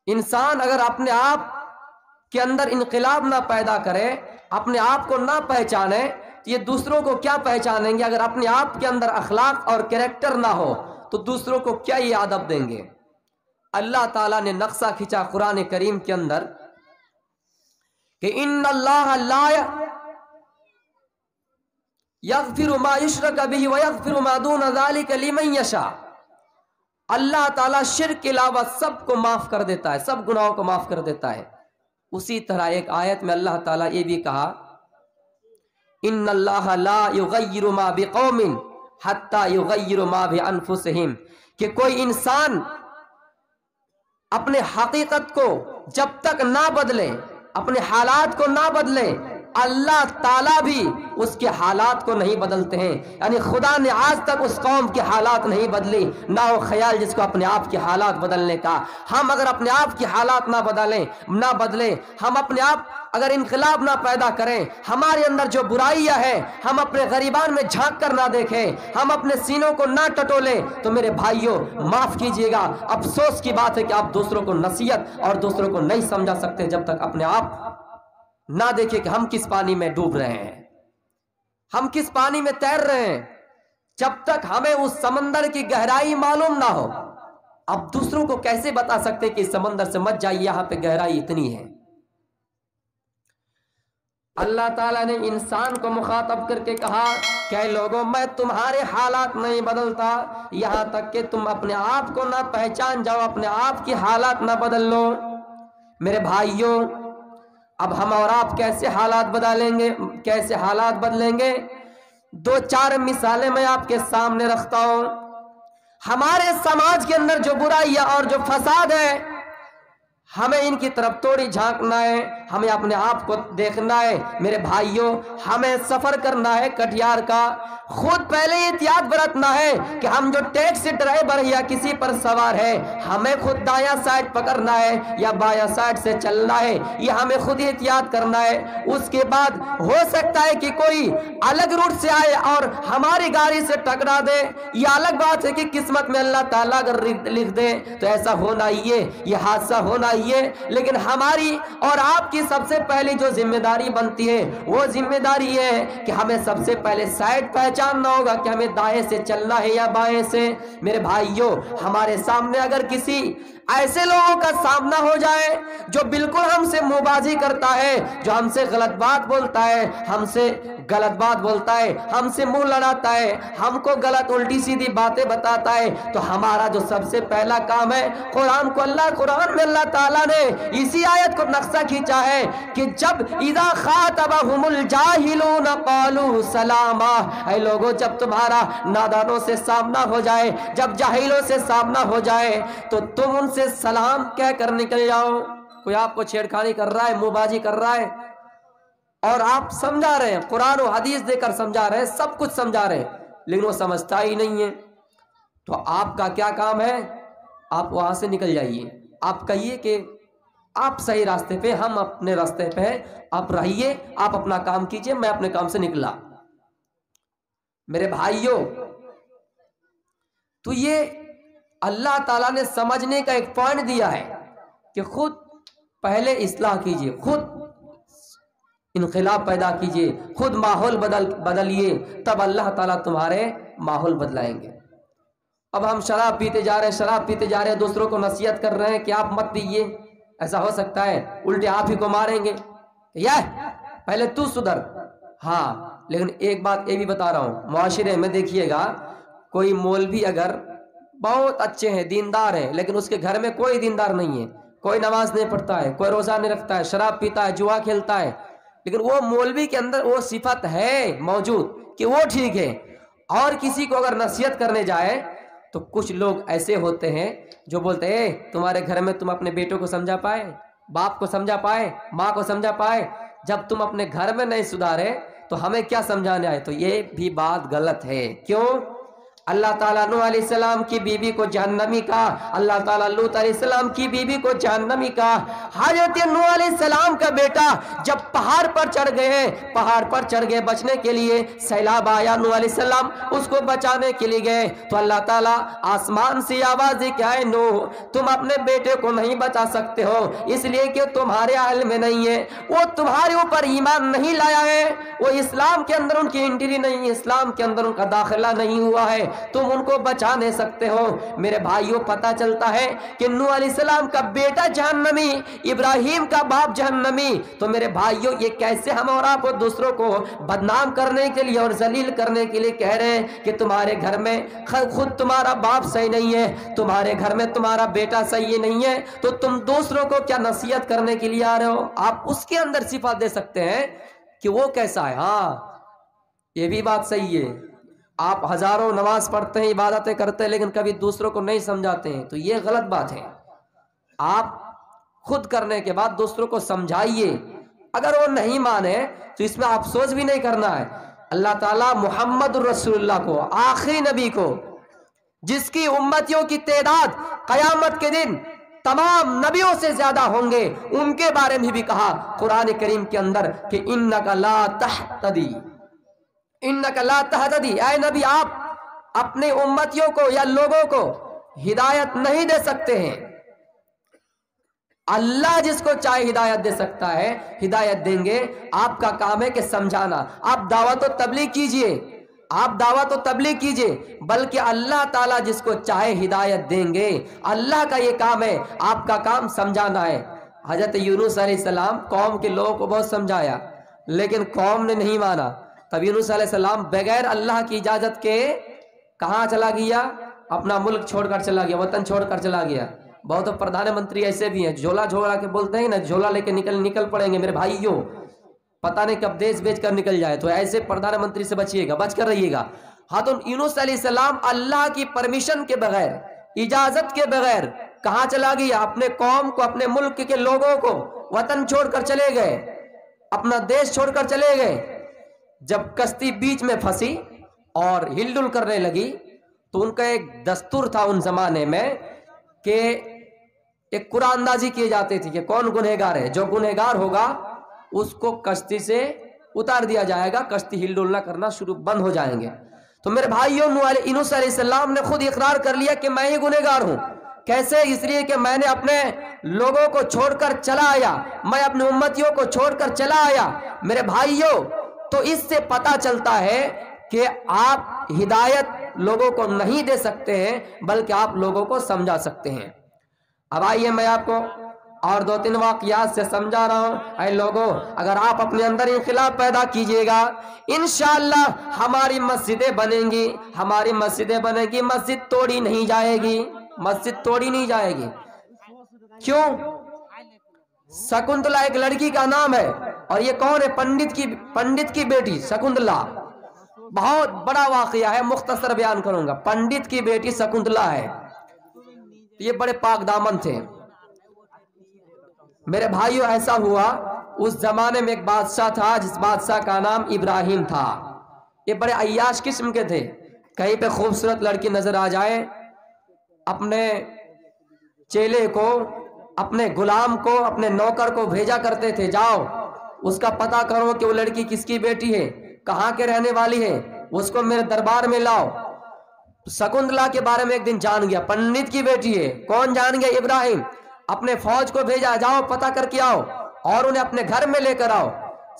انسان اگر اپنے آپ کے اندر انقلاب نہ پیدا کرے، اپنے آپ کو نہ پہچانے، تو یہ دوسروں کو کیا پہچانیں گے؟ اگر اپنے آپ کے اندر اخلاق اور کریکٹر نہ ہو تو دوسروں کو کیا یہ ادب دیں گے؟ اللہ تعالیٰ نے نقشہ کھینچا قرآن کریم کے اندر کہ ان اللہ لا یغفر ما یشرک بہ ویغفر ما دون ذلک لمن یشاء۔ اللہ تعالیٰ شرک کے علاوہ سب کو معاف کر دیتا ہے، سب گناہوں کو معاف کر دیتا ہے۔ اسی طرح ایک آیت میں اللہ تعالیٰ یہ بھی کہا ان اللہ لا یغیر ما بقوم حتی یغیر ما بانفسہم، کہ کوئی انسان اپنے حقیقت کو جب تک نہ بدلے، اپنے حالات کو نہ بدلے، اللہ تعالیٰ بھی اس کے حالات کو نہیں بدلتے ہیں۔ یعنی خدا نے آج تک اس قوم کے حالات نہیں بدلی، نہ ہو خیال جس کو اپنے آپ کے حالات بدلنے کا۔ ہم اگر اپنے آپ کے حالات نہ بدلیں، ہم اپنے آپ اگر انقلاب نہ پیدا کریں، ہمارے اندر جو برائیاں ہیں ہم اپنے غریبان میں جھانک کر نہ دیکھیں، ہم اپنے سینوں کو نہ ٹٹولیں، تو میرے بھائیوں معاف کیجئے گا، افسوس کی بات ہے کہ آپ دوسروں کو نصیحت اور دوسروں کو نہیں سمجھا سکتے جب تک اپنے آپ نہ دیکھیں کہ ہم کس پانی میں ڈوب رہے ہیں، ہم کس پانی میں تیر رہے ہیں۔ جب تک ہمیں اس سمندر کی گہرائی معلوم نہ ہو، اب دوسروں کو کیسے بتا سکتے کہ اس سمندر سے مت جائیے، یہاں پہ گہرائی اتنی ہے۔ اللہ تعالیٰ نے انسان کو مخاطب کر کے کہا کہ اے لوگوں، میں تمہارے حالات نہیں بدلتا یہاں تک کہ تم اپنے آپ کو نہ پہچان جاؤ، اپنے آپ کی حالات نہ بدل لو۔ میرے بھائیوں، اب ہم اور آپ کیسے حالات بدلیں گے؟ دو چار مثالیں میں آپ کے سامنے رکھتا ہوں۔ ہمارے سماج کے اندر جو برائیاں اور جو فساد ہے، ہمیں ان کی طرف تھوڑی جھانکنا ہے، ہمیں اپنے آپ کو دیکھنا ہے۔ میرے بھائیوں، ہمیں سفر کرنا ہے کٹیہار کا، خود پہلے احتیاط برتنا ہے کہ ہم جو ٹیکسی ڈرائیور یا کسی پر سوار ہے، ہمیں خود دایاں سائڈ پکڑنا ہے یا بایاں سائڈ سے چلنا ہے، یہ ہمیں خود احتیاط کرنا ہے۔ اس کے بعد ہو سکتا ہے کہ کوئی الگ روٹ سے آئے اور ہماری گاڑی سے ٹکرا دے، یہ الگ بات ہے کہ قسمت میں اللہ تعالیٰ اگر لکھ دے تو ایسا ہونا ہی ہے، یہ حادثہ ہونا ہی ہے۔ لیکن ہماری اور آپ کی سب سے پہلی جو ذمہ داری بنتی ہے وہ ذمہ داری ہے کہ ہمیں سب سے پہلے سائڈ پہچاننا ہوگا کہ ہمیں دائیں سے چلنا ہے یا بائیں سے۔ میرے بھائیوں، ہمارے سامنے اگر کسی ایسے لوگوں کا سامنا ہو جائے جو بالکل ہم سے منہ بازی کرتا ہے، جو ہم سے غلط بات بولتا ہے، ہم سے منہ لڑاتا ہے، ہم کو غلط الٹی سیدھی باتیں بتاتا ہے، تو ہمارا جو سب سے پہلا کام ہے، قرآن میں اللہ تعالیٰ نے اسی آیت کو نقشہ کھینچا ہے کہ جب اذا خاطبہم الجاہلون قالوا سلاما، اے لوگوں، جب تمہارا نادانوں سے سامنا ہو جائے، جب جاہلوں سے سامنا ہو جائے تو تم ان سے سلام کہہ کر نکل جاؤ۔ کوئی آپ کو چھیڑخانی کر رہا ہے، منہ بازی کر رہا ہے اور آپ سمجھا رہے ہیں، قرآن و حدیث دے کر سمجھا رہے ہیں، سب کچھ سمجھا رہے ہیں، لیکن وہ سمجھتا ہی نہیں ہے، تو آپ کا کیا کام ہے؟ آپ وہاں سے نکل جائیے، آپ کہیے کہ آپ صحیح راستے پہ، ہم اپنے راستے پہ ہیں، آپ رہیے، آپ اپنا کام کیجئے، میں اپنے کام سے نکلا۔ میرے بھائیوں، تو یہ اللہ تعالیٰ نے سمجھنے کا ایک پوائنٹ دیا ہے کہ خود پہلے اصلاح کیجئے، خود انقلاب پیدا کیجئے، خود ماحول بدلیے، تب اللہ تعالیٰ تمہارے ماحول بدلائیں گے۔ اب ہم شراب پیتے جا رہے ہیں، دوسروں کو نصیحت کر رہے ہیں کہ آپ مت پیئے، ایسا ہو سکتا ہے الٹے آپ ہی کو ماریں گے، پہلے تو سدھر۔ ہاں، لیکن ایک بات یہ بھی بتا رہا ہوں، معاشرے میں دیکھیے گا، کوئی مولوی اگر بہت اچھے ہیں، دیندار ہیں، لیکن اس کے گھر میں کوئی دیندار نہیں ہے، کوئی نماز نہیں پڑھتا ہے، کوئی روزہ نہیں رکھتا ہے، شراب پیتا ہے، جوا کھیلتا ہے، لیکن وہ مولوی کے اندر وہ صفت ہے موجود کہ وہ ٹھیک ہے، اور کسی کو اگر نصیحت کرنے جائے تو کچھ لوگ ایسے ہوتے ہیں جو بولتے ہیں تمہارے گھر میں تم اپنے بیٹوں کو سمجھا پائے، باپ کو سمجھا پائے، ماں کو سمجھا پائے، جب تم اپنے گھر میں نہیں سدھارے تو ہمیں کیا سمجھانے آئے؟ تو یہ بھی بات غلط ہے۔ کیوں؟ اللہ تعالیٰ نوح علیہ السلام کی بیوی کو جہنمی کہا، اللہ تعالیٰ لوط علیہ السلام کی بیوی کو جہنمی کہا۔ حضرت نوح علیہ السلام کا بیٹا جب پہاڑ پر چڑھ گئے بچنے کے لیے، سیلاب آیا، نوح علیہ السلام اس کو بچانے کے لیے گئے تو اللہ تعالیٰ آسمان سے آواز دی کہ اے نوح، تم اپنے بیٹے کو نہیں بچا سکتے ہو، اس لیے کہ تمہارے علم میں نہیں ہے، وہ تمہارے اوپر ایمان نہیں لایا ہے، وہ اسلام کے اندر ان کی انٹری نہیں، اسلام کے اندر ان کا داخلہ نہیں ہوا ہے، تم ان کو بچا نہیں سکتے ہو۔ میرے بھائیوں، پتہ چلتا ہے کہ نوح علیہ السلام کا بیٹا جہنمی، ابراہیم کا باپ جہنمی، تو میرے بھائیوں یہ کیسے ہم اور آپ دوسروں کو بدنام کرنے کے لیے اور ذلیل کرنے کے لیے کہہ رہے ہیں کہ تمہارے گھر میں خود تمہارا باپ صحیح نہیں ہے، تمہارے گھر میں تمہارا بیٹا صحیح نہیں ہے، تو تم دوسروں کو کیا نصیحت کرنے کے لیے آ رہے ہو؟ آپ اس کے اندر صفات دے سکتے ہیں کہ وہ کیسا ہے۔ ہاں، یہ بھی بات صحیح ہے، آپ ہزاروں نماز پڑھتے ہیں، عبادتیں کرتے ہیں، لیکن کبھی دوسروں کو نہیں سمجھاتے ہیں، تو یہ غلط بات ہے۔ آپ خود کرنے کے بعد دوسروں کو سمجھائیے، اگر وہ نہیں مانے تو اس میں افسوس بھی نہیں کرنا ہے۔ اللہ تعالیٰ محمد الرسول اللہ کو، آخری نبی کو، جس کی امتیوں کی تعداد قیامت کے دن تمام نبیوں سے زیادہ ہوں گے، ان کے بارے میں بھی کہا قرآن کریم کے اندر کہ انک لا تہتدی، انک لا تہتدی، اے نبی آپ اپنے امتیوں کو یا لوگوں کو ہدایت نہیں دے سکتے ہیں، اللہ جس کو چاہے ہدایت دے سکتا ہے، ہدایت دیں گے، آپ کا کام ہے کہ سمجھانا، آپ دعوت و تبلیغ کیجئے، آپ دعوت و تبلیغ کیجئے، بلکہ اللہ تعالیٰ جس کو چاہے ہدایت دیں گے، اللہ کا یہ کام ہے، آپ کا کام سمجھانا ہے۔ حضرت یونس علیہ السلام قوم کے لوگوں کو بہت سمجھایا، لیکن قوم نے نہیں مانا، تب یونس علیہ السلام بغیر اللہ کی اجازت کے کہاں چلا گیا؟ اپنا ملک چھوڑ کر چلا گیا، وطن چھوڑ کر چلا گیا۔ بہت پردھان منتری ایسے بھی ہیں، جھولا جھولا کے بولتے ہیں نا، جھولا لے کے نکل پڑیں گے میرے بھائیوں، پتہ نہیں کب دیش بیچ کر نکل جائے، تو ایسے پردھان منتری سے بچیے گا، بچ کر رہیے گا۔ ہاں، تو یونس علیہ السلام اللہ کی پرمیشن کے بغیر، اجازت کے بغیر کہاں چلا گیا؟ اپنے قوم کو، اپنے ملک کے لوگوں کو وطن چھوڑ کر چلے گئے، اپنا دیش چھوڑ کر چلے گئے۔ جب کشتی بیچ میں پھنسی اور ہل ڈل کرنے لگی تو ان کا ایک دستور تھا ان زمانے میں کہ ایک قرآن اندازی کیے جاتے تھی کہ کون گنہگار ہے، جو گنہگار ہوگا اس کو کشتی سے اتار دیا جائے گا، کشتی ہل ڈل نہ کرنا شروع بند ہو جائیں گے۔ تو میرے بھائیوں، یونس علیہ السلام نے خود اقرار کر لیا کہ میں ہی گنہگار ہوں۔ کیسے؟ اس لیے کہ میں نے اپنے لوگوں کو چھوڑ کر چلا آیا، میں اپنے امتیوں کو چھوڑ کر چلا آیا۔ میرے بھائیوں، تو اس سے پتہ چلتا ہے کہ آپ ہدایت لوگوں کو نہیں دے سکتے ہیں، بلکہ آپ لوگوں کو سمجھا سکتے ہیں۔ اب آئیے میں آپ کو اور 2-3 واقعات سے سمجھا رہا ہوں۔ اے لوگوں، اگر آپ اپنے اندر انقلاب پیدا کیجئے گا، انشاءاللہ ہماری مسجدیں بنیں گی، ہماری مسجدیں بنیں گی، مسجد توڑی نہیں جائے گی، مسجد توڑی نہیں جائے گی۔ کیوں؟ شکنتلا ایک لڑکی کا نام ہے، اور یہ کون ہے؟ پنڈت کی بیٹی شکنتلا۔ بہت بڑا واقعہ ہے، مختصر بیان کروں گا۔ پنڈت کی بیٹی شکنتلا ہے، یہ بڑے پاک دامن تھے۔ میرے بھائیوں، ایسا ہوا اس زمانے میں ایک بادشاہ تھا، جس بادشاہ کا نام ابراہیم تھا۔ یہ بڑے عیاش قسم کے تھے، کہیں پہ خوبصورت لڑکی نظر آ جائے، اپنے چیلے کو، اپنے غلام کو، اپنے نوکر کو بھیجا کرتے تھے، جاؤ اس کا پتہ کرو کہ وہ لڑکی کس کی بیٹی ہے، کہاں کے رہنے والی ہے، اس کو میرے دربار میں لاؤ۔ شکنتلا کے بارے میں ایک دن جان گیا، پنڈت کی بیٹی ہے، کون جان گیا؟ ابراہیم۔ اپنے فوج کو بھیجا، جاؤ پتہ کر کے آؤ اور انہیں اپنے گھر میں لے کر آؤ۔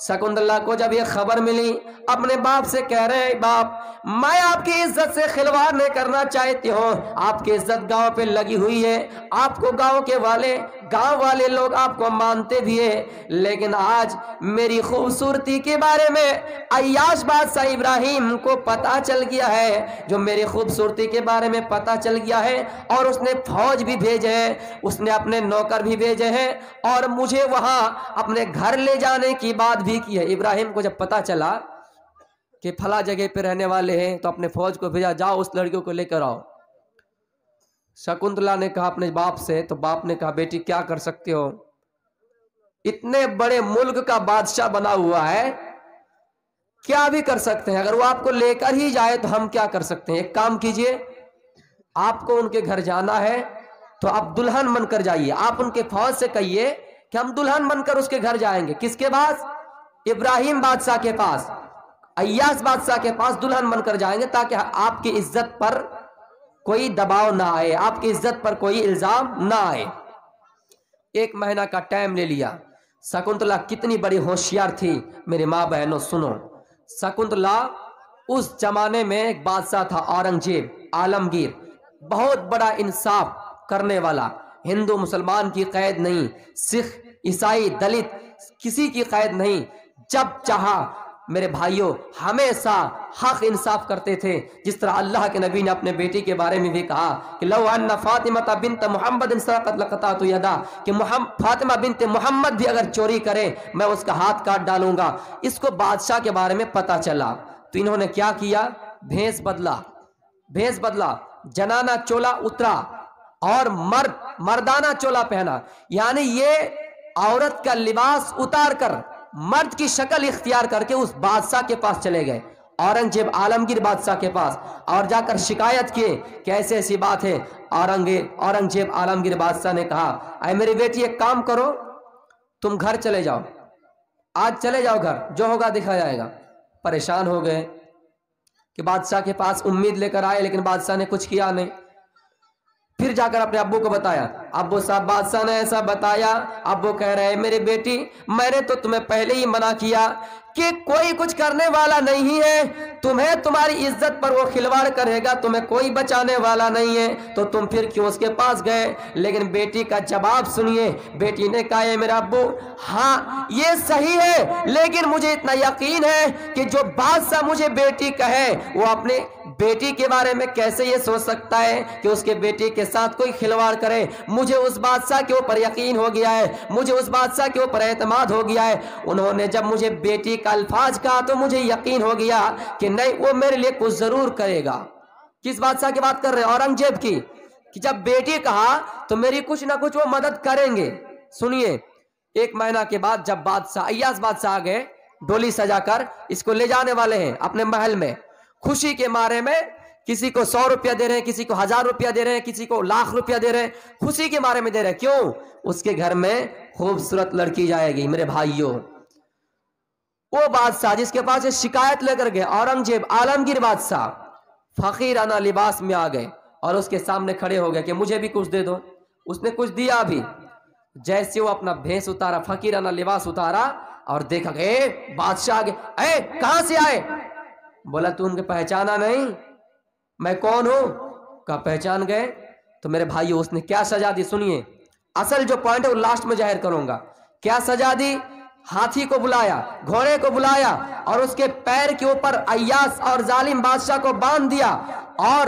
شکنتلا کو جب یہ خبر ملی، اپنے باپ سے کہہ رہے ہیں، باپ میں آپ کی عزت سے کھلواڑ نہیں کرنا چاہتی ہوں، آپ کی عزت گاؤں پہ لگی ہوئی ہے، آپ کو گاؤں والے لوگ آپ کو مانتے بھی ہیں، لیکن آج میری خوبصورتی کے بارے میں عیاش بادشاہ ابراہیم کو پتہ چل گیا ہے، جو میری خوبصورتی کے بارے میں پتہ چل گیا ہے، اور اس نے فوج بھی بھیجے ہیں، اس نے اپنے نوکر بھی بھیجے ہیں، اور مجھے وہاں اپنے گھر لے جانے کی بات بھی کی ہے۔ ابراہیم کو جب پتہ چلا کہ پھلا جگہ پہ رہنے والے ہیں، تو اپنے فوج کو بھیجا، جاؤ اس لڑکیوں کو لے کر آؤ۔ شکنتلا نے کہا اپنے باپ سے، تو باپ نے کہا بیٹی کیا کر سکتے ہو، اتنے بڑے ملک کا بادشاہ بنا ہوا ہے، کیا بھی کر سکتے ہیں. اگر وہ آپ کو لے کر ہی جائے تو ہم کیا کر سکتے ہیں؟ ایک کام کیجئے، آپ کو ان کے گھر جانا ہے تو آپ دلہن بن کر جائیے. آپ ان کے فوج سے کہیے کہ ہم دلہن بن کر اس کے گھر جائیں گے. کس کے پاس؟ ابراہیم بادشاہ کے پاس، ایاس بادشاہ کے پاس دلہن بن کر جائیں گے، تاکہ آپ کی عزت پر کوئی دباؤ نہ آئے، آپ کی عزت پر کوئی الزام نہ آئے. 1 مہینہ کا ٹائم لے لیا. شکنتلا کتنی بڑی ہوشیار تھی میرے ماں بہنوں، سنو. شکنتلا اس زمانے میں ایک بادشاہ تھا اورنگزیب عالمگیر، بہت بڑا انصاف کرنے والا. ہندو مسلمان کی قید نہیں، سکھ عیسائی دلت کسی کی قید نہیں. جب چاہا میرے بھائیوں ہمیشہ حق انصاف کرتے تھے. جس طرح اللہ کے نبی نے اپنے بیٹی کے بارے میں بھی کہا کہ لو ان فاطمہ بنت محمد سرقت لقطعت یدا، کہ فاطمہ بنت محمد بھی اگر چوری کرے میں اس کا ہاتھ کاٹ ڈالوں گا. اس کو بادشاہ کے بارے میں پتا چلا تو انہوں نے کیا کیا؟ بھیس بدلا، جنانا چولا اترا اور مردانہ چولا پہنا. یعنی یہ عورت کا لباس اتار کر مرد کی شکل اختیار کر کے اس بادشاہ کے پاس چلے گئے، اورنگزیب عالمگیر بادشاہ کے پاس، اور جا کر شکایت کیے کہ ایسے ایسی بات ہے. اورنگزیب عالمگیر بادشاہ نے کہا اے میری بیٹی ایک کام کرو، تم گھر چلے جاؤ، آج چلے جاؤ گھر، جو ہوگا دکھا جائے گا. پریشان ہو گئے کہ بادشاہ کے پاس امید لے کر آئے، لیکن بادشاہ نے کچھ کیا نہیں. پھر جا کر اپنے ابو کو بتایا، ابو صاحب بادشاہ نے ایسا بتایا. ابو کہہ رہے میری بیٹی میں نے تو تمہیں پہلے ہی منع کیا کہ کوئی کچھ کرنے والا نہیں ہے، تمہیں تمہاری عزت پر وہ کھلواڑ کرے گا، تمہیں کوئی بچانے والا نہیں ہے، تو تم پھر کیوں اس کے پاس گئے؟ لیکن بیٹی کا جواب سنیے. بیٹی نے کہا ہے میرا ابو ہاں یہ صحیح ہے، لیکن مجھے اتنا یقین ہے کہ جو بادشاہ مجھے بیٹی کہے وہ اپنے بیٹی کے بارے میں کیسے یہ سوچ سکتا ہے کہ اس کے بیٹی کے ساتھ کوئی کھلواڑ کرے. مجھے اس بادشاہ کے اوپر یقین ہو گیا ہے، مجھے اس بادشاہ کے اوپر اعتماد ہو گیا ہے. انہوں نے جب مجھے بیٹی کا الفاظ کہا تو مجھے یقین ہو گیا کہ نہیں وہ میرے لیے کچھ ضرور کرے گا. کس بادشاہ کی بات کر رہے ہیں؟ اورنگزیب کی. کہ جب بیٹی کہا تو میری کچھ نہ کچھ وہ مدد کریں گے. سنیے 1 مہینہ کے بعد جب بادشاہ ایاس بادشاہ آ گئے، ڈولی سجا کر اس کو لے جانے والے ہیں اپنے محل میں، خوشی کے مارے میں کسی کو 100 روپیہ دے رہے ہیں، کسی کو 1000 روپیہ دے رہے ہیں، کسی کو 1,00,000 روپیہ دے رہے ہیں، خوشی کے مارے میں دے رہے ہیں. کیوں؟ اس کے گھر میں خوبصورت لڑکی جائے گی. میرے بھائیوں وہ بادشاہ جس کے پاس شکایت لے کر گئے، اورنگزیب عالمگیر بادشاہ فقیرانہ لباس میں آ گئے اور اس کے سامنے کھڑے ہو گئے کہ مجھے بھی کچھ دے دو. اس نے کچھ دیا بھی. جیسے وہ اپنا بھیس اتارا، فقیرانہ لباس اتارا اور دیکھا کہ بادشاہ آگے، اے کہاں سے آئے؟ بولا تو ان کے پہچانا نہیں میں کون ہوں؟ کہا پہچان گئے. تو میرے بھائیو اس نے کیا سزا دی سنیے. اصل جو پوائنٹ ہے وہ لاسٹ میں ظاہر کروں گا. کیا سزا دی؟ ہاتھی کو بلایا، گھوڑے کو بلایا اور اس کے پیر کے اوپر ایاس اور ظالم بادشاہ کو باندھ دیا، اور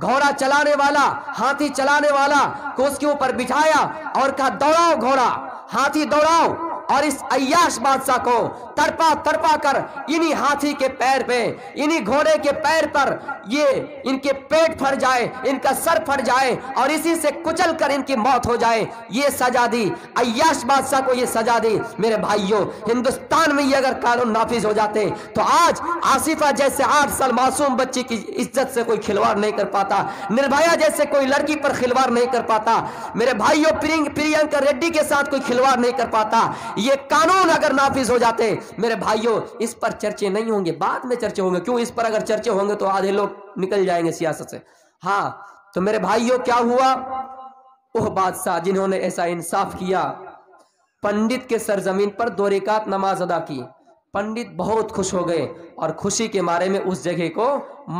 گھوڑا چلانے والا، ہاتھی چلانے والا کو اس کے اوپر بٹھایا اور کہا دوڑاؤ گھوڑا، ہاتھی دوڑاؤ، اور اس ایاش بادشاہ کو تڑپا کر انہی ہاتھی کے پیر پہ، انہی گھوڑے کے پیر پر یہ ان کے پیٹ پھٹ جائے، ان کا سر پھٹ جائے اور اسی سے کچل کر ان کی موت ہو جائے. یہ سزا دی ایاش بادشاہ کو، یہ سزا دی. میرے بھائیوں ہندوستان میں یہ اگر قانون نافذ ہو جاتے تو آج آصفہ جیسے 8 سال معصوم بچی کی عزت سے کوئی کھلواڑ نہیں کر پاتا، نربھیا جیسے کوئی لڑکی پر کھلواڑ نہیں کر پاتا. میرے بھائیوں پرینکا ریڈی کے ساتھ کوئی کھلواڑ نہیں کر پاتا. یہ قانون اگر نافذ ہو جاتے میرے بھائیوں اس پر چرچے نہیں ہوں گے، بعد میں چرچے ہوں گے. کیوں؟ اس پر اگر چرچے ہوں گے تو آدھے لوگ نکل جائیں گے سیاست سے. ہاں تو میرے بھائیوں کیا ہوا؟ وہ بادشاہ جنہوں نے ایسا انصاف کیا، پنڈت کے سرزمین پر 2 رکعت نماز ادا کی. پنڈت بہت خوش ہو گئے اور خوشی کے مارے میں اس جگہ کو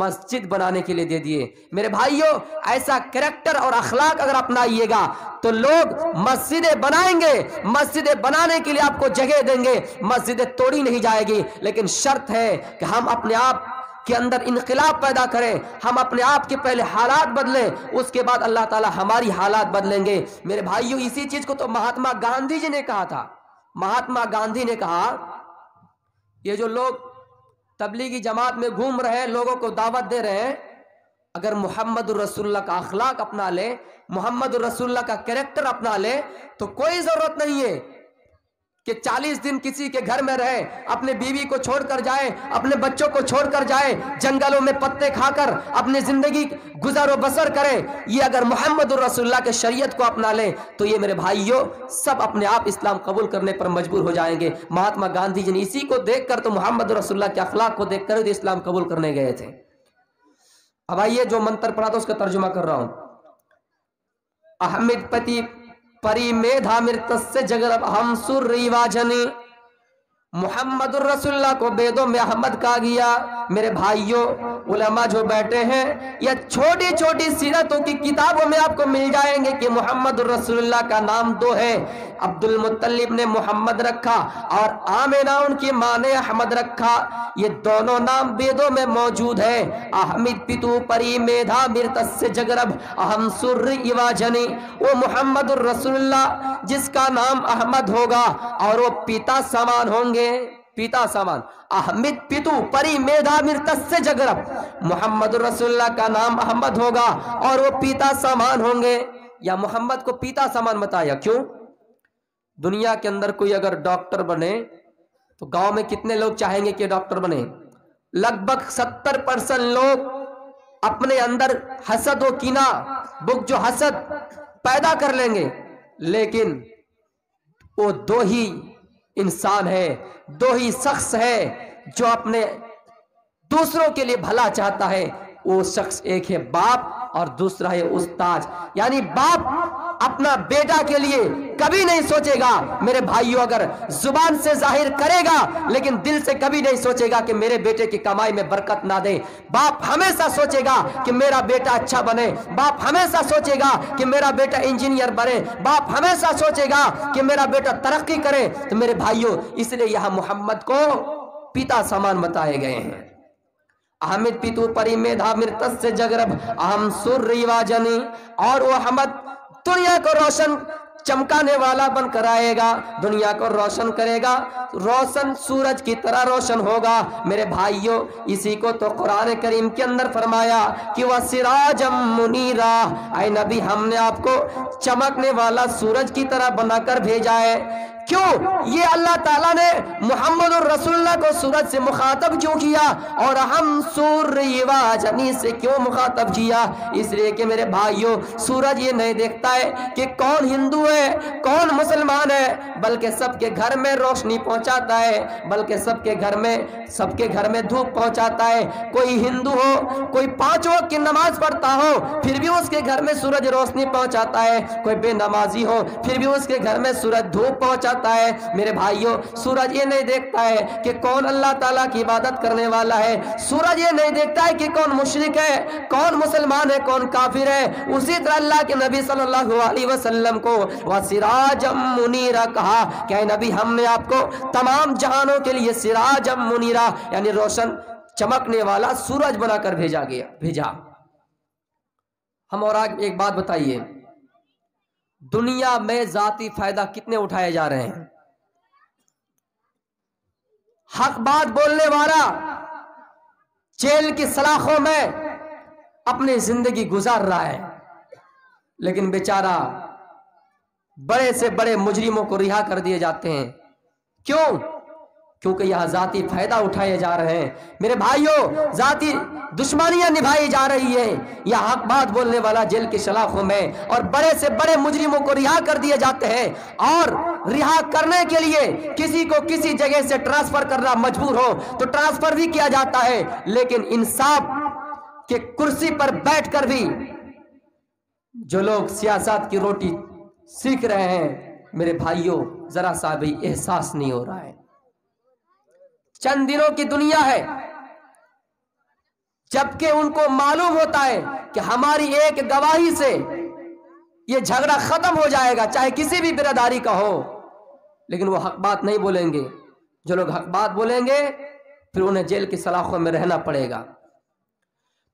مسجد بنانے کے لیے دے دیے. میرے بھائیوں ایسا کریکٹر اور اخلاق اگر اپنائیے گا تو لوگ مسجدیں بنائیں گے، مسجدیں بنانے کے لیے آپ کو جگہ دیں گے. مسجدیں توڑی نہیں جائے گی، لیکن شرط ہے کہ ہم اپنے آپ کے اندر انقلاب پیدا کریں، ہم اپنے آپ کے پہلے حالات بدلیں، اس کے بعد اللہ تعالی ہماری حالات بدلیں گے. میرے بھائیوں اسی چیز کو تو مہاتما گاندھی جی نے کہا تھا. مہاتما گاندھی نے کہا یہ جو لوگ تبلیغی جماعت میں گھوم رہے ہیں، لوگوں کو دعوت دے رہے ہیں، اگر محمد الرسول اللہ کا اخلاق اپنا لے، محمد الرسول اللہ کا کریکٹر اپنا لے تو کوئی ضرورت نہیں ہے کہ 40 دن کسی کے گھر میں رہے، اپنے بیوی کو چھوڑ کر جائے، اپنے بچوں کو چھوڑ کر جائے، جنگلوں میں پتے کھا کر اپنی زندگی گزر و بسر کرے، یہ اگر محمد الرسول اللہ کے شریعت کو اپنا لیں تو یہ میرے بھائیوں سب اپنے آپ اسلام قبول کرنے پر مجبور ہو جائیں گے۔ مہاتما گاندھی جی نے اسی کو دیکھ کر تو محمد الرسول اللہ کے اخلاق کو دیکھ کر اسلام قبول کرنے گئے تھے۔ اب آئیے جو منتر پڑھا تھا اس کا ترجمہ کر رہا ہوں۔ احمد پتی پری میدھا مرتس سے جگرب ہم سر ریواجنی، محمد الرسول اللہ کو بیدوں میں احمد کہا گیا۔ میرے بھائیوں علماء جو بیٹھے ہیں یا چھوٹی چھوٹی سیرتوں کی کتابوں میں آپ کو مل جائیں گے کہ محمد الرسول اللہ کا نام 2 ہے۔ عبد المطلب نے محمد رکھا اور آمنہ ان کی ماں نے احمد رکھا، یہ دونوں نام بیدوں میں موجود ہے۔ احمد پتو پری میدھا مرتس جگرب اہم سر ایواجنی، وہ محمد الرسول اللہ جس کا نام احمد ہوگا اور وہ پیتا سامان ہوں گے، پیتا سامان۔ احمد پتو پری میدھا مرتس جگرب، محمد الرسول اللہ کا نام احمد ہوگا اور وہ پیتا سامان ہوں گے۔ یا محمد کو پیتا سامان بتایا کیوں؟ دنیا کے اندر کوئی اگر ڈاکٹر بنے تو گاؤں میں کتنے لوگ چاہیں گے کہ ڈاکٹر بنے؟ لگ بھگ 70% لوگ اپنے اندر حسد و کینہ، بغض جو حسد پیدا کر لیں گے، لیکن وہ 2 ہی انسان ہے، 2 ہی شخص ہے جو اپنے دوسروں کے لیے بھلا چاہتا ہے۔ وہ شخص ایک ہے باپ اور دوسرا ہے استاد۔ یعنی باپ اپنا بیٹا کے لیے کبھی نہیں سوچے گا میرے بھائیوں، اگر زبان سے ظاہر کرے گا لیکن دل سے کبھی نہیں سوچے گا کہ میرے بیٹے کی کمائی میں برکت نہ دے۔ باپ ہمیشہ سوچے گا کہ میرا بیٹا اچھا بنے، باپ ہمیشہ سوچے گا کہ میرا بیٹا انجینئر بنے، باپ ہمیشہ سوچے گا کہ میرا بیٹا ترقی کرے۔ تو میرے بھائیوں اس لیے یہاں محمد کو پیتا سامان بتائے گئے ہیں۔ احمد پیتو پری میدھا مرتس سے جگرب اہم سر ریواجنی، اور وہ احمد دنیا کو روشن چمکانے والا بن کر آئے گا، دنیا کو روشن کرے گا، روشن سورج کی طرح روشن ہوگا۔ میرے بھائیوں اسی کو تو قرآن کریم کے اندر فرمایا کہ وَسِرَاجًا مُنِيرًا، اے نبی ہم نے آپ کو چمکنے والا سورج کی طرح بنا کر بھیجا ہے۔ کیوں یہ اللہ تعالیٰ نے محمد الرسول اللہ کو سورج سے مخاطب کیوں کیا اور ہم سور ریواجنی سے کیوں مخاطب کیا؟ اس لیے کہ میرے بھائیوں سورج یہ نہیں دیکھتا ہے کہ کون ہندو ہے کون مسلمان ہے، بلکہ سب کے گھر میں روشنی پہنچاتا ہے، بلکہ سب کے گھر میں دھوپ پہنچاتا ہے۔ کوئی ہندو ہو، کوئی 5 وقت کی نماز پڑھتا ہو پھر بھی اس کے گھر میں سورج روشنی پہنچاتا ہے، کوئی بے نمازی ہو پھر بھی اس کے گھر میں سورج دھوپ پہنچاتا ہے۔ میرے بھائیوں سورج یہ نہیں دیکھتا ہے کہ کون اللہ تعالیٰ کی عبادت کرنے والا ہے، سورج یہ نہیں دیکھتا ہے کہ کون مشرک ہے، کون مسلمان ہے، کون کافر ہے۔ اسی طرح اللہ کے نبی صلی اللہ علیہ وسلم کو وَسِرَاجًا مُنِيرًا کہا کہ اے نبی ہم نے آپ کو تمام جہانوں کے لیے سراجًا منیرا یعنی روشن چمکنے والا سورج بنا کر بھیجا۔ ہم اور آج ایک بات بتائیے، دنیا میں ذاتی فائدہ کتنے اٹھائے جا رہے ہیں؟ حق بات بولنے والا جیل کی سلاخوں میں اپنی زندگی گزار رہا ہے، لیکن بیچارہ بڑے سے بڑے مجرموں کو رہا کر دیے جاتے ہیں۔ کیوں؟ کیونکہ یہاں ذاتی فائدہ اٹھائے جا رہے ہیں۔ میرے بھائیوں ذاتی دشمنیاں نبھائی جا رہی ہیں، یہ حق بات بولنے والا جیل کی سلاخوں میں، اور بڑے سے بڑے مجرموں کو رہا کر دیے جاتے ہیں، اور رہا کرنے کے لیے کسی کو کسی جگہ سے ٹرانسفر کرنا مجبور ہو تو ٹرانسفر بھی کیا جاتا ہے، لیکن انصاف کے کرسی پر بیٹھ کر بھی جو لوگ سیاست کی روٹی سیکھ رہے ہیں میرے بھائیوں ذرا سا بھی احساس نہیں ہو رہا ہے۔ چند دنوں کی دنیا ہے، جبکہ ان کو معلوم ہوتا ہے کہ ہماری ایک گواہی سے یہ جھگڑا ختم ہو جائے گا، چاہے کسی بھی برادری کا ہو، لیکن وہ حق بات نہیں بولیں گے۔ جو لوگ حق بات بولیں گے پھر انہیں جیل کی سلاخوں میں رہنا پڑے گا۔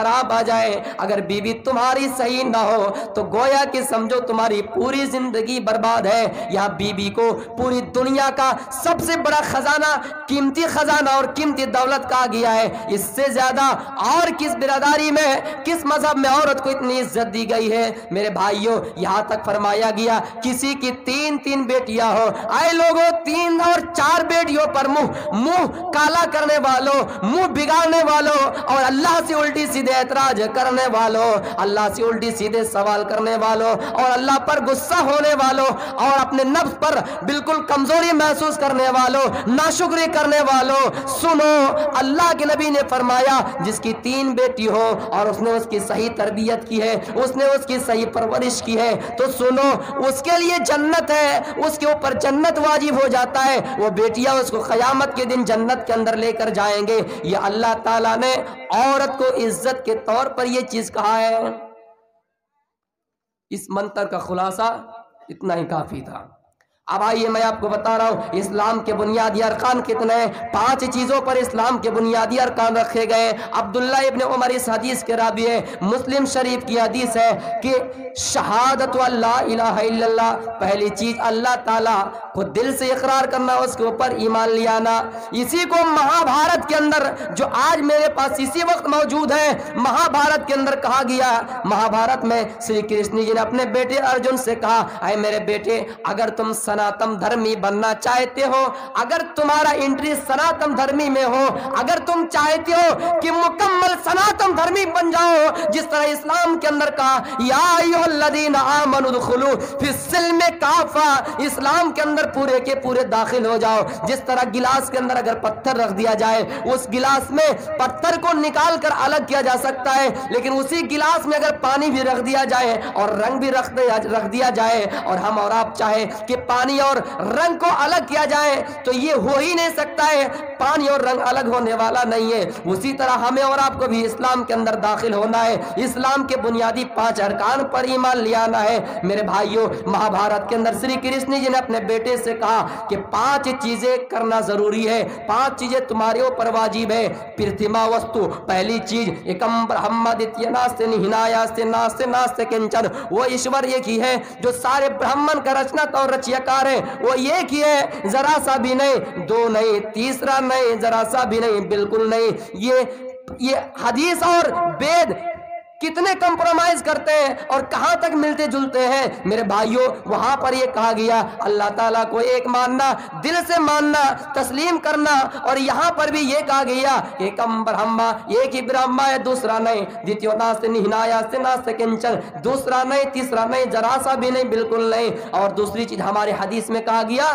خراب آ جائے, اگر بیوی تمہاری صحیح نہ ہو تو گویا کہ سمجھو تمہاری پوری زندگی برباد ہے. یا بیوی کو پوری دنیا کا سب سے بڑا خزانہ, قیمتی خزانہ اور قیمتی دولت کہا گیا ہے. اس سے زیادہ اور کس برادری میں, کس مذہب میں عورت کو اتنی عزت دی گئی ہے؟ میرے بھائیوں, یہاں تک فرمایا گیا کسی کی 3 بیٹیاں ہو, آئے لوگوں 3 اور 4 بیٹیوں پر منہ کالا کرنے والوں, منہ بگاڑنے والوں اور اللہ سے الٹی سیدھے اعتراض کرنے والوں, اللہ سے الٹی سیدھے سوال کرنے والوں اور اللہ پر غصہ ہونے والوں اور اپنے نفس پر بالکل کمزوری محسوس کرنے والوں, ناشکری کرنے والوں, سنو اللہ کے نبی نے فرمایا جس کی 3 بیٹی ہو اور اس نے اس کی صحیح تربیت کی ہے, اس نے اس کی صحیح پرورش کی ہے, تو سنو اس کے لیے جنت ہے, اس کے اوپر جنت واجب ہو جاتا ہے. وہ بیٹیاں اس کو قیامت کے دن جنت کے اندر لے کر جائیں گے. یہ اللہ تعالیٰ نے عورت کو عزت کے طور پر یہ چیز کہا ہے. اس منتر کا خلاصہ اتنا ہی کافی تھا. اب آئیے میں آپ کو بتا رہا ہوں اسلام کے بنیادی ارکان کتنے ہیں. 5 چیزوں پر اسلام کے بنیادی ارکان رکھے گئے. عبداللہ ابن عمر اس حدیث کے راوی ہے, مسلم شریف کی حدیث ہے کہ شہادت اللہ الہ الا اللہ, پہلی چیز اللہ تعالیٰ کو دل سے اقرار کرنا, اس کے اوپر ایمان لے آنا. اسی کو مہا بھارت کے اندر جو آج میرے پاس اسی وقت موجود ہے, مہا بھارت کے اندر کہا گیا, مہا بھارت میں شری کرشن جی نے اپنے بیٹے ارجن سے کہا, اے میرے بیٹے اگر تم سناتن دھرمی بننا چاہتے ہو, اگر تمہارا انٹرسٹ سناتن دھرمی میں ہو, اگر تم چاہتے ہو کہ مکمل سناتن دھرمی بن جاؤ, جس طرح اسلام کے اندر کہا یا ایھا الذین آمنوا ادخلوا فی السلم کافہ, اسلام کے اندر پورے کے پورے داخل ہو جاؤ. جس طرح گلاس کے اندر اگر پتھر رکھ دیا جائے, اس گلاس میں پتھر کو نکال کر الگ کیا جا سکتا ہے, لیکن اسی گلاس میں اگر پانی بھی رکھ دیا جائے اور رنگ بھی رکھ دیا جائے, اور ہم اور آپ چاہیں کہ پانی اور رنگ کو الگ کیا جائے تو یہ ہو ہی نہیں سکتا ہے, پانی اور رنگ الگ ہونے والا نہیں ہے. اسی طرح ہمیں اور آپ کو بھی اسلام کے اندر داخل ہونا ہے, اسلام کے بنیادی 5 ارکان پر ایمان لے آنا ہے. میرے بھائیوں, مہا بھارت کے اندر شری کرشن جی نے اپنے بیٹے سے کہا کہ 5 چیزیں کرنا ضروری ہے, 5 چیزیں تمہارے اوپر واجب ہے. پرتھما وستو, پہلی چیز ایکم برہما دتیہ ناستے نہنایاستے ناستے ناستے کنچن, وہ ایشور ایک ہی ہے جو سارے برہمن کا رچنت اور رچیاکار ہے, وہ ایک ہی ہے, ذرا سا بھی نہیں, 2 نہیں, تیسرا نہیں, ذرا سا بھی نہیں, بالکل نہیں. یہ حدیث اور وید کتنے کمپرومائز کرتے ہیں اور کہاں تک ملتے جلتے ہیں. میرے بھائیوں, وہاں پر یہ کہا گیا اللہ تعالیٰ کو ایک ماننا, دل سے ماننا, تسلیم کرنا, اور یہاں پر بھی یہ کہا گیا ایکم برہما, ایک ہی برہما ہے, دوسرا نہیں. دیتیو ناستے نہنایاستے ناستے کنچن, دوسرا نہیں, تیسرا نہیں, ذرا سا بھی نہیں, بالکل نہیں. اور دوسری چیز ہمارے حدیث میں کہا گیا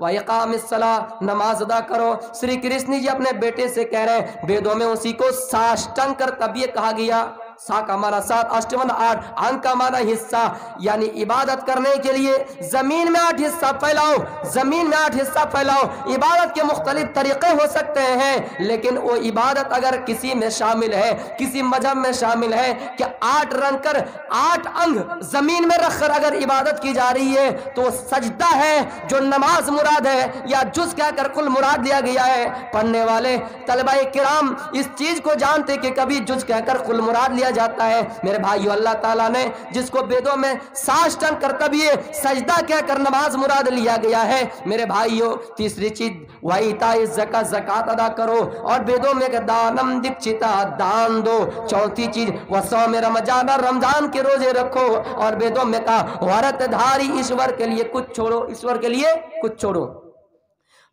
وَإِقَامِ الصَّلَاةِ, نماز ادا کرو. شری کرشن جی اپنے بیٹے سے کہہ رہے ہیں, ویدوں میں اسی کو ساشٹنگ کر تب یہ کہا گیا, سا کا معنی 7, اشٹون 8, انگ کا معنی حصہ, یعنی عبادت کرنے کے لیے زمین میں 8 حصہ پھیلاؤ, زمین میں 8 حصہ پھیلاؤ. عبادت کے مختلف طریقے ہو سکتے ہیں, لیکن وہ عبادت اگر کسی میں شامل ہے, کسی مذہب میں شامل ہے کہ 8 رنگ کر 8 انگ زمین میں رکھ کر اگر عبادت کی جا رہی ہے تو وہ سجدہ ہے جو نماز مراد ہے, یا جز کہہ کر کل مراد لیا گیا ہے. پڑھنے والے طلبہ کرام اس چیز کو جانتے کہ کبھی جز کہہ کر کل مراد لیا جاتا ہے. میرے بھائیو, اللہ تعالیٰ نے جس کو ویدوں میں ساشٹنگ کرتبیہ سجدہ کہہ کر نماز مراد لیا گیا ہے. میرے بھائیو, تیسری چیز وَإِيتَاءِ الزَّكَاةِ, زکات ادا کرو, اور ویدوں میں کہ دانم دکچتا, دان دو. چوتھی چیز وصوم رمضان, رمضان کے روزے رکھو, اور ویدوں میں کہا ورت دھاری, ایشور کے لیے کچھ چھوڑو, ایشور کے لیے کچھ چھوڑو.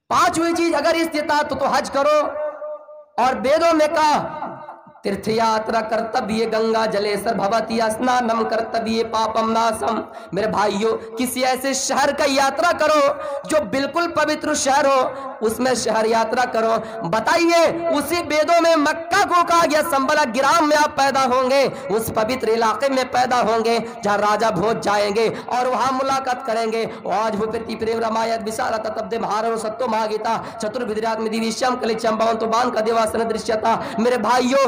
5ویں چیز اگر استطاعت تو حج کرو, اور ویدوں میں کہا تیرتھ یاترا کرتبیہ گنگا جلیسر بھوتی اسنانم کرتبیہ پاپم ناسم. میرے بھائیو, کسی ایسے شہر کا یاترا کرو جو بالکل پوتر شہر ہو, اس میں شہر یاترا کرو. بتائیے, اسی ویدوں میں مکہ کو کہا گیا سنبلا گرام میں آپ پیدا ہوں گے, اس پوتر علاقے میں پیدا ہوں گے جہاں راجہ بھوج جائیں گے اور وہاں ملاقات کریں گے. آج وہ پرتی پریم رمایت وشالتا تبدے مہارو ستو ماگیتا چتر بدرات میں دیوی شم کلی چمباون تو بان کا دیوا سندرشیتا. میرے بھائیو,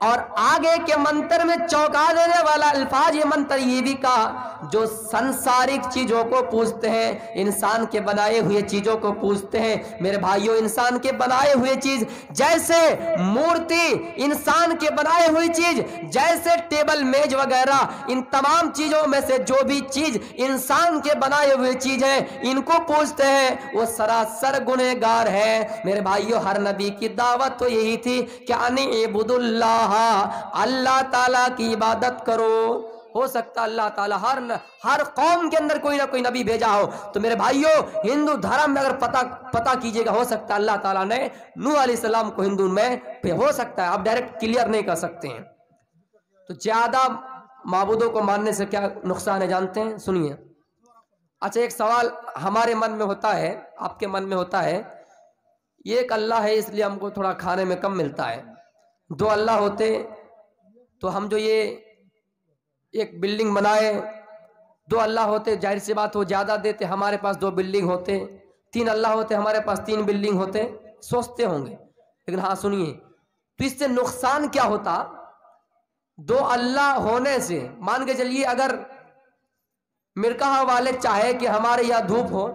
اور آگے کے منتر میں چونکا دینے والا الفاظ یہ منتر یہ بھی کہا جو سنسارک چیزوں کو پوجتے ہیں، انسان کے بنائے ہوئے چیزوں کو پوجتے ہیں۔ میرے بھائیوں، انسان کے بنائے ہوئے چیز جیسے مورتی، انسان کے بنائے ہوئی چیز جیسے ٹیبل میز وغیرہ، ان تمام چیزوں میں سے جو بھی چیز انسان کے بنائے ہوئے چیز ہیں ان کو پوجتے ہیں وہ سراسر گنہگار ہے۔ میرے بھائیوں، ہر نبی کی دعوت تو یہی تھی کہ انی عبد اللہ، اللہ تعالیٰ کی عبادت کرو۔ ہو سکتا اللہ تعالیٰ ہر قوم کے اندر کوئی نہ کوئی نبی بھیجا ہو، تو میرے بھائیوں ہندو دھرم میں اگر پتہ کیجئے گا، ہو سکتا ہے اللہ تعالیٰ نے نوح علیہ السلام کو ہندو میں ہو سکتا ہے، آپ ڈائریکٹ کلیئر نہیں کر سکتے ہیں۔ تو زیادہ معبودوں کو ماننے سے کیا نقصان ہے جانتے ہیں؟ سنیے۔ اچھا، ایک سوال ہمارے من میں ہوتا ہے، آپ کے من میں ہوتا ہے، یہ ایک اللہ ہے اس لیے ہم کو تھوڑا کھانے میں کم ملتا ہے، دو اللہ ہوتے تو ہم جو یہ ایک بلڈنگ بنائے، دو اللہ ہوتے ظاہر سی بات وہ زیادہ دیتے، ہمارے پاس دو بلڈنگ ہوتے، تین اللہ ہوتے ہمارے پاس تین بلڈنگ ہوتے، سوچتے ہوں گے۔ لیکن ہاں سنیے، تو اس سے نقصان کیا ہوتا؟ دو اللہ ہونے سے مان کے چلیے اگر مرکہ والے چاہے کہ ہمارے یہاں دھوپ ہو،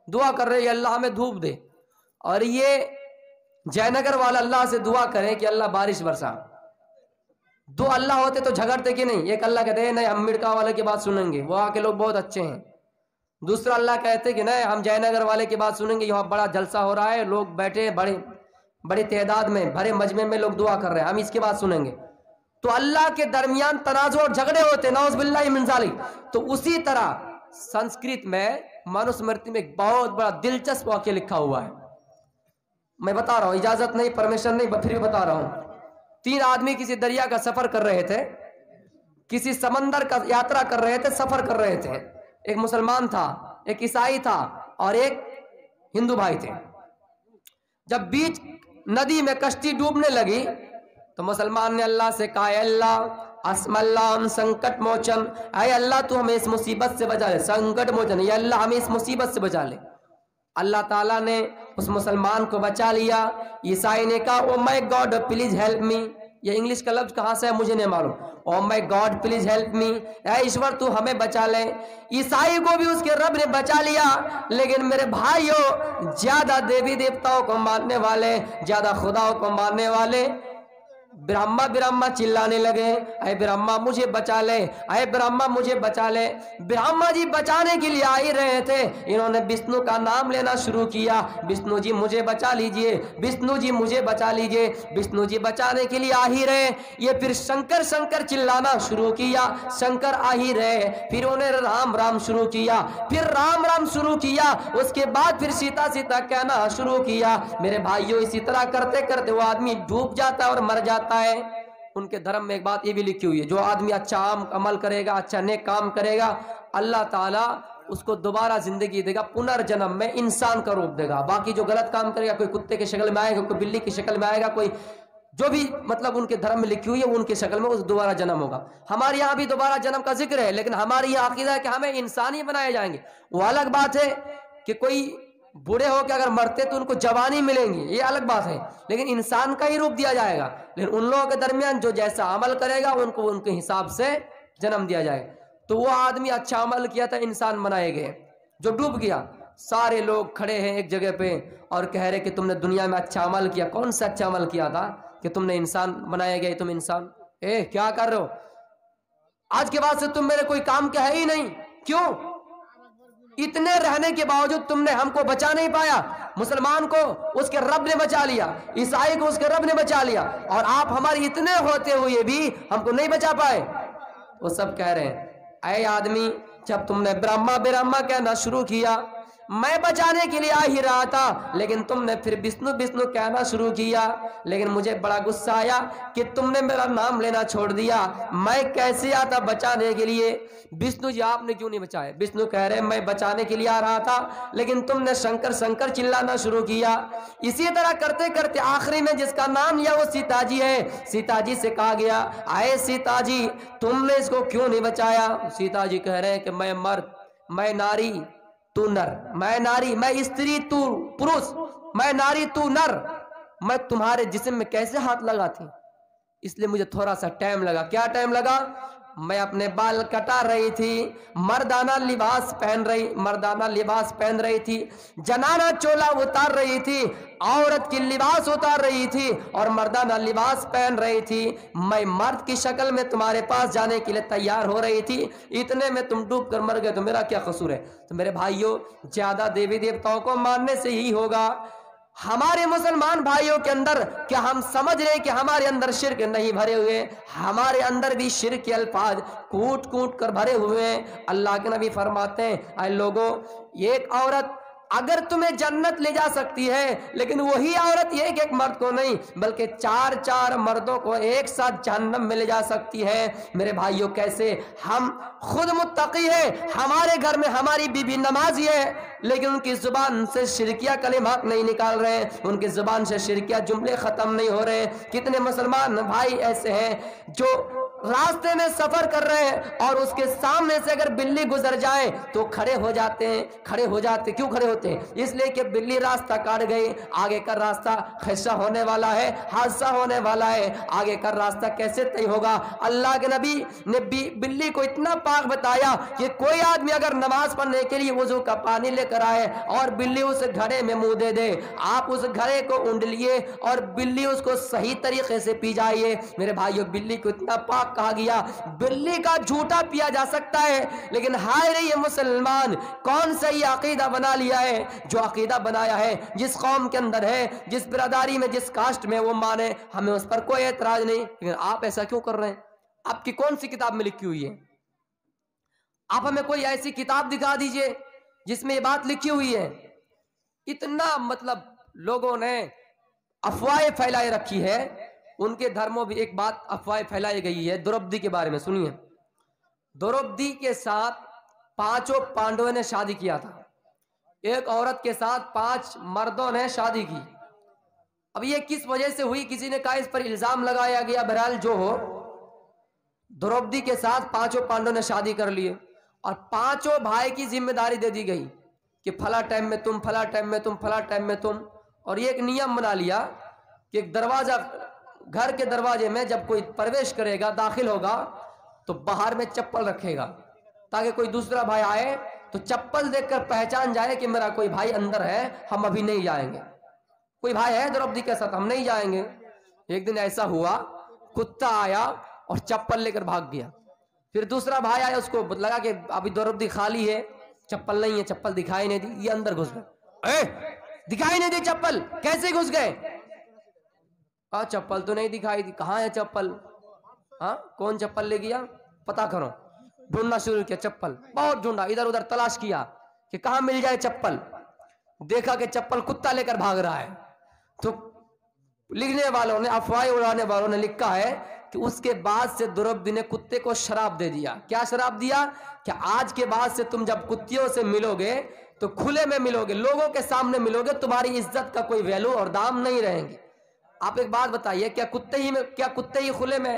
دعا کر رہے ہیں اللہ ہمیں دھوپ دے، اور یہ جے نگر والا اللہ سے دعا کریں کہ اللہ بارش برسا، دو اللہ ہوتے تو جھگڑتے کہ نہیں؟ ایک اللہ کہتے ہیں نہیں ہم مرکہ والے کی بات سنیں گے، وہاں کے لوگ بہت اچھے ہیں، دوسرا اللہ کہتے کہ نہیں ہم جے نگر والے کی بات سنیں گے، یہاں بڑا جلسہ ہو رہا ہے، لوگ بیٹھے بڑی تعداد میں بھرے مجمع میں لوگ دعا کر رہے ہیں، ہم اس کی بات سنیں گے۔ تو اللہ کے درمیان تنازع اور جھگڑے ہوتے، نعوذ باللہ من ذالک۔ تو اسی طرح سنسکرت میں منوسمرتی میں ایک بہت بڑا دلچسپ واقعہ لکھا ہوا ہے، میں بتا رہا ہوں، اجازت نہیں، پرمیشن نہیں، پھر بھی بتا رہا ہوں۔ تین آدمی کسی دریا کا سفر کر رہے تھے، کسی سمندر کا یاترا کر رہے تھے، سفر کر رہے تھے، ایک مسلمان تھا، ایک عیسائی تھا اور ایک ہندو بھائی تھے۔ جب بیچ ندی میں کشتی ڈوبنے لگی تو مسلمان نے اللہ سے کہا اے اللہ اسم اللہ سنکٹ موچن، اے اللہ تو ہمیں اس مصیبت سے بچا لے، سنکٹ موچن، یا اللہ ہمیں اس مصیبت سے بچا لے۔ اللہ تعالیٰ نے اس مسلمان کو بچا لیا۔ عیسائی نے کہا او مائی گاڈ پلیز ہیلپ می، یہ انگلش کا لفظ کہاں سے ہے مجھے نہیں معلوم، او مائی گاڈ پلیز ہیلپ می، اے ایشور تو ہمیں بچا لے۔ عیسائی کو بھی اس کے رب نے بچا لیا، لیکن میرے بھائیوں زیادہ دیوی دیوتاؤں کو ماننے والے، زیادہ خداؤں کو ماننے والے برہما چلانے لگے، اے برہما مجھے بچا لے، اے برہما مجھے بچا لے۔ برہما جی بچانے کے لیے آ ہی رہے تھے، انہوں نے وشنو کا نام لینا شروع کیا، وشنو جی مجھے بچا لیجئے، وشنو جی مجھے بچا لیجئے۔ وشنو جی بچانے کے لیے آ ہی رہے، یہ پھر شنکر شنکر چلانا شروع کیا، شنکر آ ہی رہے، پھر انہیں رام رام شروع کیا، پھر رام رام شروع کیا، اس کے بعد پھر سیتا سیتا کہنا شروع کیا۔ میرے بھائیوں اسی طرح کرتے کرتے وہ آدمی ڈوب جاتا ہے اور مر جاتا ہے۔ ان کے دھرم میں ایک بات یہ بھی لکھی ہوئی ہے، جو آدمی اچھا عمل کرے گا، اچھا نیک کام کرے گا، اللہ تعالیٰ اس کو دوبارہ زندگی دے گا، پنرجنم میں انسان کا روپ دے گا۔ باقی جو غلط کام کرے گا، کوئی کتے کی شکل میں آئے گا، کوئی بلی کی شکل میں آئے گا، کوئی جو بھی مطلب ان کے دھرم میں لکھی ہوئی ہے ان کی شکل میں اس دوبارہ جنم ہوگا۔ ہمارے یہاں بھی دوبارہ جنم کا ذکر ہے، لیکن ہماری یہ عقیدہ ہے کہ ہمیں انسان ہی بنائے جائیں گے۔ وہ الگ بات ہے کہ کوئی بوڑھے ہو کے اگر مرتے تو ان کو جوانی ملیں گی، یہ الگ بات ہے، لیکن انسان کا ہی روپ دیا جائے گا۔ لیکن ان لوگوں کے درمیان جو جیسا عمل کرے گا ان کو ان کے حساب سے جنم دیا جائے گا۔ تو وہ آدمی اچھا عمل کیا تھا، انسان بنائے گئے، جو ڈوب گیا، سارے لوگ کھڑے ہیں ایک جگہ پہ اور کہہ رہے کہ تم نے دنیا میں اچھا عمل کیا۔ کون سا اچھا عمل کیا تھا کہ تم نے انسان بنائے گئے؟ تم انسان کیا کر رہے ہو؟ آج کے بعد سے تم میرے کوئی کام کے ہے ہی نہیں۔ کیوں؟ اتنے رہنے کے باوجود تم نے ہم کو بچا نہیں پایا۔ مسلمان کو اس کے رب نے بچا لیا، عیسائی کو اس کے رب نے بچا لیا، اور آپ ہماری اتنے ہوتے ہوئے بھی ہم کو نہیں بچا پائے۔ وہ سب کہہ رہے ہیں اے آدمی جب تم نے برہما کہنا شروع کیا، میں بچانے کے لیے آ ہی رہا تھا، لیکن تم نے پھر وشنو کہنا شروع کیا۔ لیکن مجھے بڑا غصہ آیا کہ تم نے میرا نام لینا چھوڑ دیا، میں کیسے آتا بچانے کے لیے؟ وشنو جی آپ نے کیوں نہیں بچائے؟ وشنو کہہ رہے میں بچانے کے لیے آ رہا تھا، لیکن تم نے شنکر شنکر چلانا شروع کیا۔ اسی طرح کرتے کرتے آخری میں جس کا نام لیا وہ سیتا جی ہے۔ سیتا جی سے کہا گیا اے سیتا جی تم نے اس کو کیوں نہیں بچایا؟ سیتا جی کہہ رہے ہیں کہ میں مرد، میں ناری تو نر، میں ناری میں استری تو پروش، میں ناری تو نر، میں تمہارے جسم میں کیسے ہاتھ لگاتی؟ اس لیے مجھے تھوڑا سا ٹائم لگا. کیا ٹائم لگا؟ میں اپنے بال کٹا رہی تھی, مردانہ لباس پہن رہی تھی, جنانہ چولا اتار رہی تھی, عورت کی لباس اتار رہی تھی اور مردانہ لباس پہن رہی تھی. میں مرد کی شکل میں تمہارے پاس جانے کے لیے تیار ہو رہی تھی, اتنے میں تم ڈوب کر مر گئے تو میرا کیا قصور ہے؟ تو میرے بھائیوں, زیادہ دیوی دیوتاؤں کو ماننے سے ہی ہوگا. ہمارے مسلمان بھائیوں کے اندر کیا ہم سمجھ رہے ہیں کہ ہمارے اندر شرک نہیں بھرے ہوئے؟ ہمارے اندر بھی شرک کے الفاظ کوٹ کوٹ کر بھرے ہوئے ہیں. اللہ کے نبی فرماتے ہیں, اے لوگوں, ایک عورت اگر تمہیں جنت لے جا سکتی ہے, لیکن وہی عورت ایک ایک مرد کو نہیں بلکہ چار چار مردوں کو ایک ساتھ جہنم میں لے جا سکتی ہے. میرے بھائیوں, کیسے ہم خود متقی ہیں, ہمارے گھر میں ہماری بیوی نمازی ہے, لیکن ان کی زبان سے شرکیہ کلمات نہیں نکال رہے, ان کی زبان سے شرکیہ جملے ختم نہیں ہو رہے. کتنے مسلمان بھائی ایسے ہیں جو راستے میں سفر کر رہے ہیں اور اس کے سامنے سے اگر بلی گزر جائے تو کھڑے ہو جاتے ہیں. کیوں کھڑے ہوتے ہیں؟ اس لیے کہ بلی راستہ کاٹ گئی, آگے کا راستہ خدشہ ہونے والا ہے, حادثہ ہونے والا ہے, آگے کا راستہ کیسے طے ہوگا؟ اللہ کے نبی نے بلی کو اتنا پاک بتایا کہ کوئی آدمی اگر نماز پڑھنے کے لیے وضو کا پانی لے کر آئے اور بلی اس گھڑے میں منہ دے دے, آپ اس گھڑے کو اونڈ لیے اور بلی اس کو صحیح طریقے سے پی جائیے. میرے بھائیو, بلی کو اتنا پاک کہا گیا. بلی کا جھوٹا پیا جا سکتا ہے, لیکن ہائے رے یہ مسلمان کون سا یہ عقیدہ بنا لیا ہے, جو عقیدہ بنایا ہے جس قوم کے اندر ہے, جس برادری میں, جس کاسٹ میں وہ مانے, ہمیں اس پر کوئی اعتراض نہیں. لیکن آپ ایسا کیوں کر رہے ہیں؟ آپ کی کون سی کتاب میں لکھی ہوئی ہے؟ آپ ہمیں کوئی ایسی کتاب دکھا دیجئے جس میں یہ بات لکھی ہوئی ہے. اتنا مطلب لوگوں نے افواہیں پھیلائے رکھی ہے. ان کے دھرموں بھی ایک بات افواہ پھیلائی گئی ہے دروپدی کے بارے میں. سنیے, دروپدی کے ساتھ 5 پانڈووں نے شادی کیا تھا. ایک عورت کے ساتھ 5 مردوں نے شادی کی. اب یہ کس وجہ سے ہوئی؟ کسی نے کہا اس پر الزام لگایا گیا. بہرحال جو ہو, دروپدی کے ساتھ 5 پانڈووں نے شادی کر لیے اور 5 بھائی کی ذمہ داری دے دی گئی کہ پھلا ٹائم میں تم, پھلا ٹائم میں تم, پھلا ٹائم میں تم. اور یہ ایک نیم بنا لیا کہ ایک دروازہ, گھر کے دروازے میں جب کوئی پرویش کرے گا, داخل ہوگا, تو باہر میں چپل رکھے گا تاکہ کوئی دوسرا بھائی آئے تو چپل دیکھ کر پہچان جائے کہ میرا کوئی بھائی اندر ہے, ہم ابھی نہیں جائیں گے. کوئی بھائی ہے دروپدی کے ساتھ, ہم نہیں جائیں گے. ایک دن ایسا ہوا, کتا آیا اور چپل لے کر بھاگ گیا. پھر دوسرا بھائی آیا, اس کو لگا کہ ابھی دروپدی خالی ہے, چپل نہیں ہے, چپل دکھائی نہیں دی, یہ اندر گھس گئے. دکھائی نہیں دی چپل, کیسے گھس گئے؟ چپل تو نہیں دکھائی دی. کہاں ہے چپل؟ کون چپل لے گیا؟ پتا کرو. ڈھونڈنا شروع کیا, چپل بہت ڈھونڈا, ادھر ادھر تلاش کیا کہ کہاں مل جائے چپل. دیکھا کہ چپل کتا لے کر بھاگ رہا ہے. تو لکھنے والوں نے, افواہ اڑانے والوں نے لکھا ہے کہ اس کے بعد سے دروپدی نے کتے کو شراب دے دیا. کیا شراب دیا؟ کہ آج کے بعد سے تم جب کتیوں سے ملو گے تو کھلے میں ملو گے, لوگوں کے سامنے ملو گے, تمہاری عزت کا کوئی ویلو اور دام نہیں رہیں گے. آپ ایک بات بتائیے, کیا کتے ہی کھلے میں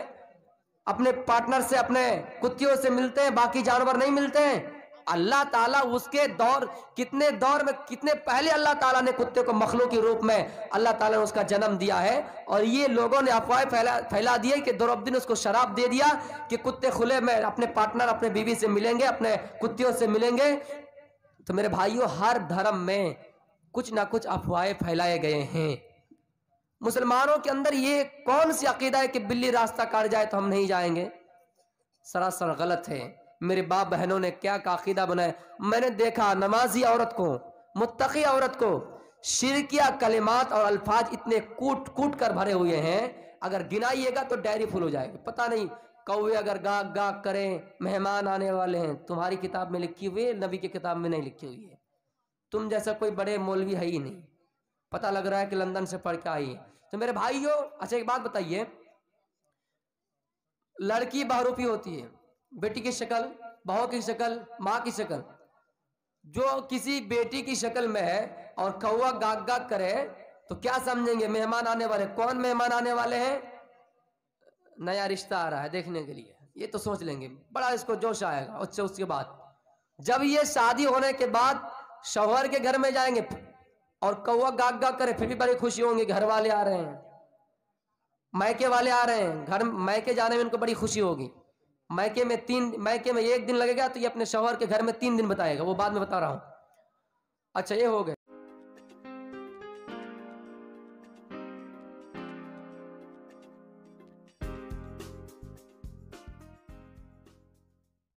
اپنے پارٹنر سے, اپنے کتیوں سے ملتے ہیں, باقی جانور نہیں ملتے ہیں؟ اللہ تعالیٰ اس کے دور, کتنے دور میں, کتنے پہلے اللہ تعالیٰ نے کتے کو مخلوق کے روپ میں اللہ تعالیٰ نے اس کا جنم دیا ہے. اور یہ لوگوں نے افواہ پھیلا دی کہ دروپدی نے اس کو شراب دے دیا کہ کتے کھلے میں اپنے پارٹنر, اپنے بیوی سے ملیں گے, اپنے کتیوں سے ملیں گے. تو میرے بھائیوں, ہر دھرم میں کچھ نہ کچھ افواہیں پھیلائے گئے ہیں. مسلمانوں کے اندر یہ کون سی عقیدہ ہے کہ بلی راستہ کاٹ جائے تو ہم نہیں جائیں گے؟ سراسر غلط ہے. میرے باپ بہنوں نے کیا عقیدہ بنایا. میں نے دیکھا نمازی عورت کو, متقی عورت کو شرکیہ کلمات اور الفاظ اتنے کوٹ کوٹ کر بھرے ہوئے ہیں, اگر گنائیے گا تو ڈائری فل ہو جائے گی. پتہ نہیں کوے اگر گاگ گاگ کریں, مہمان آنے والے ہیں, تمہاری کتاب میں لکھی ہوئی ہے, نبی کی کتاب میں نہیں لکھی ہوئی ہے. تم جیسا کوئی بڑے مولوی ہے ہی نہیں, پتہ لگ رہا ہے کہ لندن سے پڑھ کے آئی ہے. تو میرے بھائیوں, اچھا ایک بات بتائیے, لڑکی بہروپی ہوتی ہے, بیٹی کی شکل, بہو کی شکل, ماں کی شکل. جو کسی بیٹی کی شکل میں ہے اور کوا گاگ گاگ کرے تو کیا سمجھیں گے؟ مہمان آنے والے. کون مہمان آنے والے ہیں؟ نیا رشتہ آ رہا ہے دیکھنے کے لیے, یہ تو سوچ لیں گے, بڑا اس کو جوش آئے گا. اچھا اس کے بعد جب یہ شادی ہونے کے بعد شوہر کے گھر میں جائیں گے اور کوا گاگ گاگ کرے, پھر بھی بڑی خوشی ہوں گی, گھر والے آ رہے ہیں. میکے والے آ رہے ہیں گھر، میکے جانے میں ان کو بڑی خوشی ہوگی، میکے میں 1 دن لگے گا تو یہ اپنے شوہر کے گھر میں 3 دن بتائے گا، وہ بعد میں بتا رہا ہوں. اچھا یہ ہو گئے.